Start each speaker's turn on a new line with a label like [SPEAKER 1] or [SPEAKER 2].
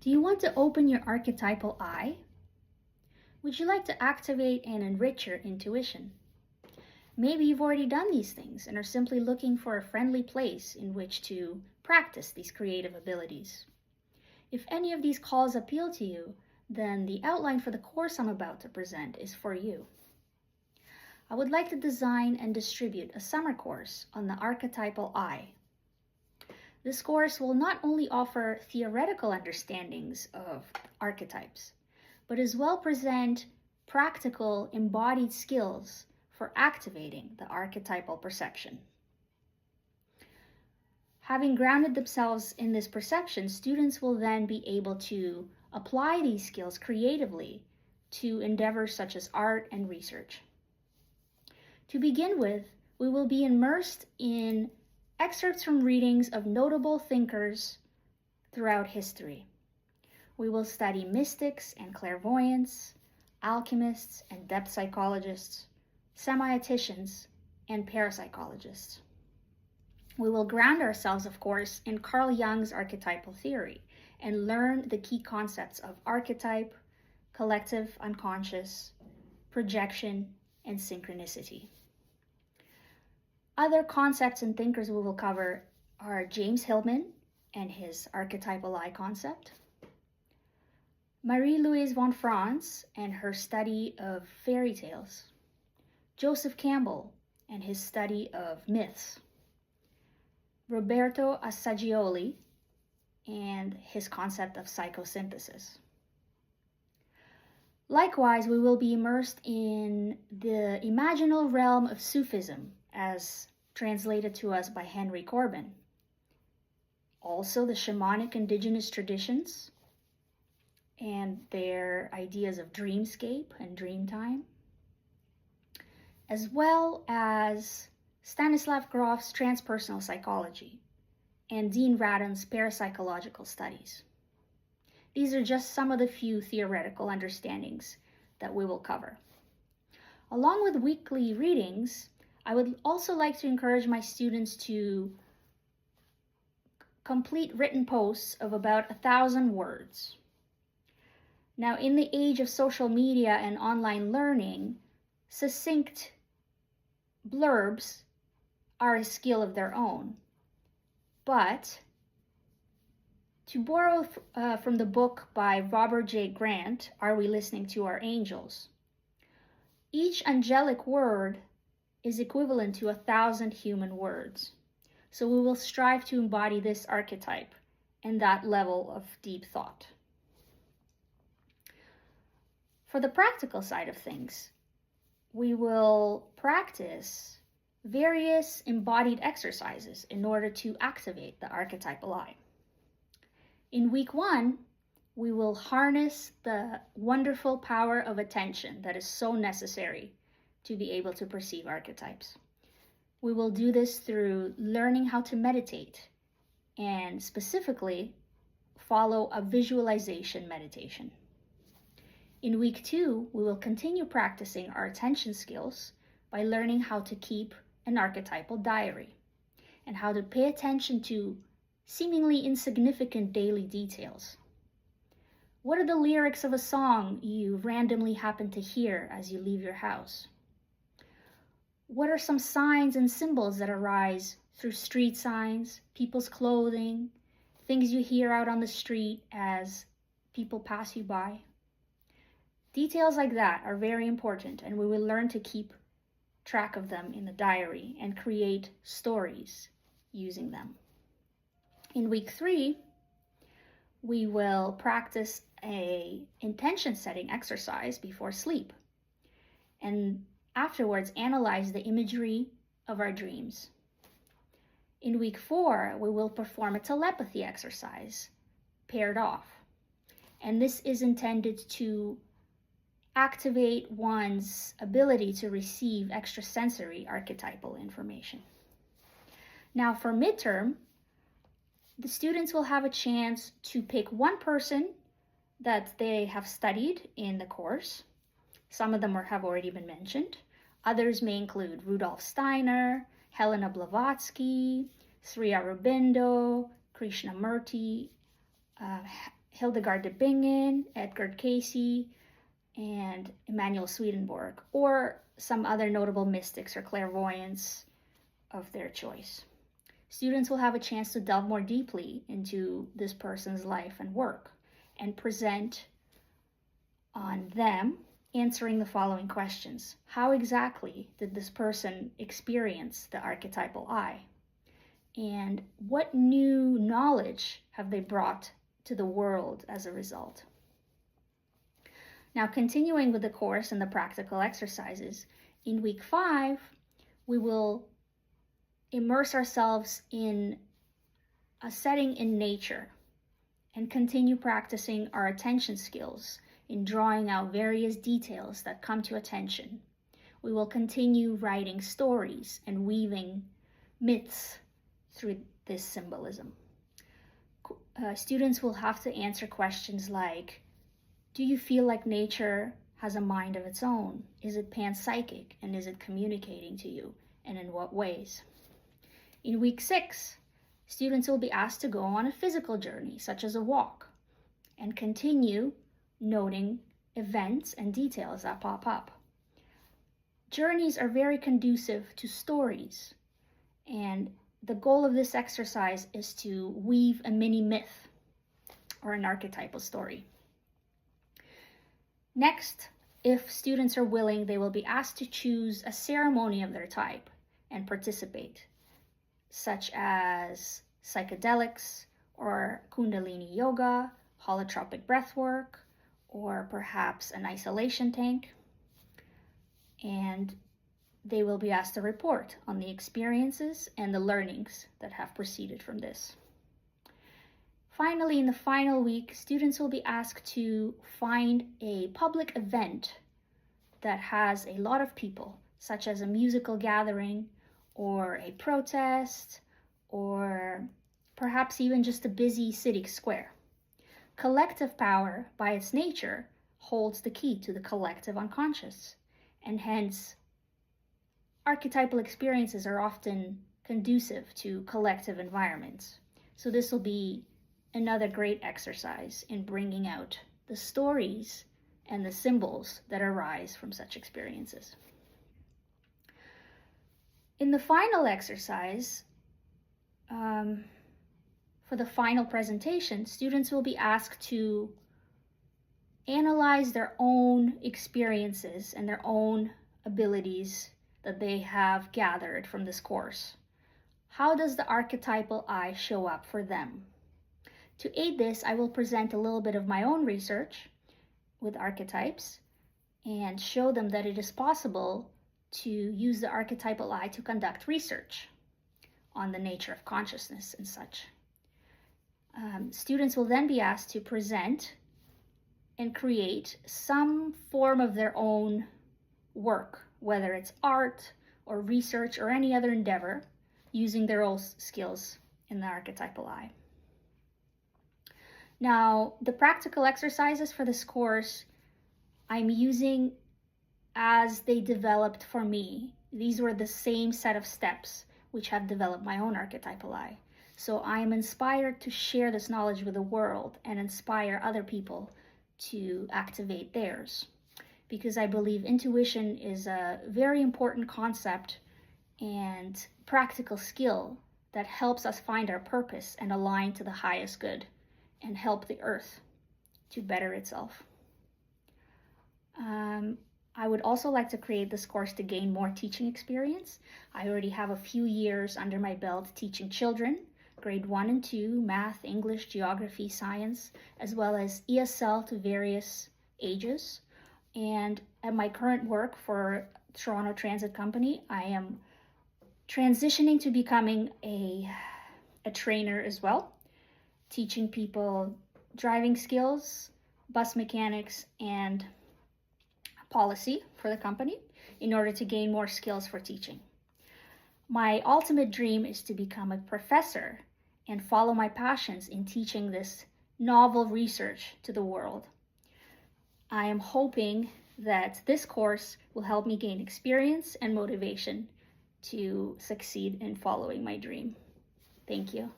[SPEAKER 1] Do you want to open your archetypal eye? Would you like to activate and enrich your intuition? Maybe you've already done these things and are simply looking for a friendly place in which to practice these creative abilities. If any of these calls appeal to you, then the outline for the course I'm about to present is for you. I would like to design and distribute a summer course on the archetypal eye. This course will not only offer theoretical understandings of archetypes, but as well present practical embodied skills for activating the archetypal perception. Having grounded themselves in this perception, students will then be able to apply these skills creatively to endeavors such as art and research. To begin with, we will be immersed in excerpts from readings of notable thinkers throughout history. We will study mystics and clairvoyants, alchemists and depth psychologists, semioticians and parapsychologists. We will ground ourselves, of course, in Carl Jung's archetypal theory and learn the key concepts of archetype, collective unconscious, projection, and synchronicity. Other concepts and thinkers we will cover are James Hillman and his archetypal eye concept, Marie-Louise von Franz and her study of fairy tales, Joseph Campbell and his study of myths, Roberto Assagioli and his concept of psychosynthesis. Likewise, we will be immersed in the imaginal realm of Sufism as translated to us by Henry Corbin. Also the shamanic indigenous traditions and their ideas of dreamscape and dreamtime, as well as Stanislav Grof's transpersonal psychology and Dean Radon's parapsychological studies. These are just some of the few theoretical understandings that we will cover. Along with weekly readings, I would also like to encourage my students to complete written posts of about 1,000 words. Now, in the age of social media and online learning, succinct blurbs are a skill of their own. But to borrow from the book by Robert J. Grant, Are We Listening to Our Angels? Each angelic word is equivalent to 1,000 human words. So we will strive to embody this archetype and that level of deep thought. For the practical side of things, we will practice various embodied exercises in order to activate the archetypal eye. In week 1, we will harness the wonderful power of attention that is so necessary to be able to perceive archetypes. We will do this through learning how to meditate and specifically follow a visualization meditation. In week 2, we will continue practicing our attention skills by learning how to keep an archetypal diary and how to pay attention to seemingly insignificant daily details. What are the lyrics of a song you randomly happen to hear as you leave your house? What are some signs and symbols that arise through street signs, people's clothing, things you hear out on the street as people pass you by? Details like that are very important, and we will learn to keep track of them in the diary and create stories using them. In week 3, we will practice an intention setting exercise before sleep, and afterwards analyze the imagery of our dreams. In week 4, we will perform a telepathy exercise, paired off, and this is intended to activate one's ability to receive extrasensory archetypal information. Now for midterm, the students will have a chance to pick one person that they have studied in the course. Some of them have already been mentioned. Others may include Rudolf Steiner, Helena Blavatsky, Sri Aurobindo, Krishnamurti, Hildegard de Bingen, Edgar Cayce, and Emanuel Swedenborg, or some other notable mystics or clairvoyants of their choice. Students will have a chance to delve more deeply into this person's life and work and present on them, answering the following questions. How exactly did this person experience the archetypal eye? And what new knowledge have they brought to the world as a result? Now, continuing with the course and the practical exercises, in week 5, we will immerse ourselves in a setting in nature and continue practicing our attention skills in drawing out various details that come to attention. We will continue writing stories and weaving myths through this symbolism. Students will have to answer questions like, do you feel like nature has a mind of its own? Is it panpsychic, and is it communicating to you, and in what ways? In week 6, students will be asked to go on a physical journey, such as a walk, and continue noting events and details that pop up. Journeys are very conducive to stories, and the goal of this exercise is to weave a mini myth or an archetypal story. Next, if students are willing, they will be asked to choose a ceremony of their type and participate, such as psychedelics or Kundalini yoga, holotropic breathwork, or perhaps an isolation tank. And they will be asked to report on the experiences and the learnings that have proceeded from this. Finally, in the final week, students will be asked to find a public event that has a lot of people, such as a musical gathering or a protest, or perhaps even just a busy city square. Collective power, by its nature, holds the key to the collective unconscious, and hence, archetypal experiences are often conducive to collective environments. So this will be another great exercise in bringing out the stories and the symbols that arise from such experiences. In the final exercise, for the final presentation, students will be asked to analyze their own experiences and their own abilities that they have gathered from this course. How does the archetypal eye show up for them? To aid this, I will present a little bit of my own research with archetypes and show them that it is possible to use the archetypal eye to conduct research on the nature of consciousness and such. Students will then be asked to present and create some form of their own work, whether it's art or research or any other endeavor, using their own skills in the archetypal eye. Now, the practical exercises for this course, I'm using as they developed for me. These were the same set of steps which have developed my own archetypal eye. So I am inspired to share this knowledge with the world and inspire other people to activate theirs, because I believe intuition is a very important concept and practical skill that helps us find our purpose and align to the highest good and help the earth to better itself. I would also like to create this course to gain more teaching experience. I already have a few years under my belt teaching children, grade 1 and 2, math, English, geography, science, as well as ESL to various ages. And at my current work for Toronto Transit Company, I am transitioning to becoming a trainer as well, teaching people driving skills, bus mechanics, and policy for the company in order to gain more skills for teaching. My ultimate dream is to become a professor and follow my passions in teaching this novel research to the world. I am hoping that this course will help me gain experience and motivation to succeed in following my dream. Thank you.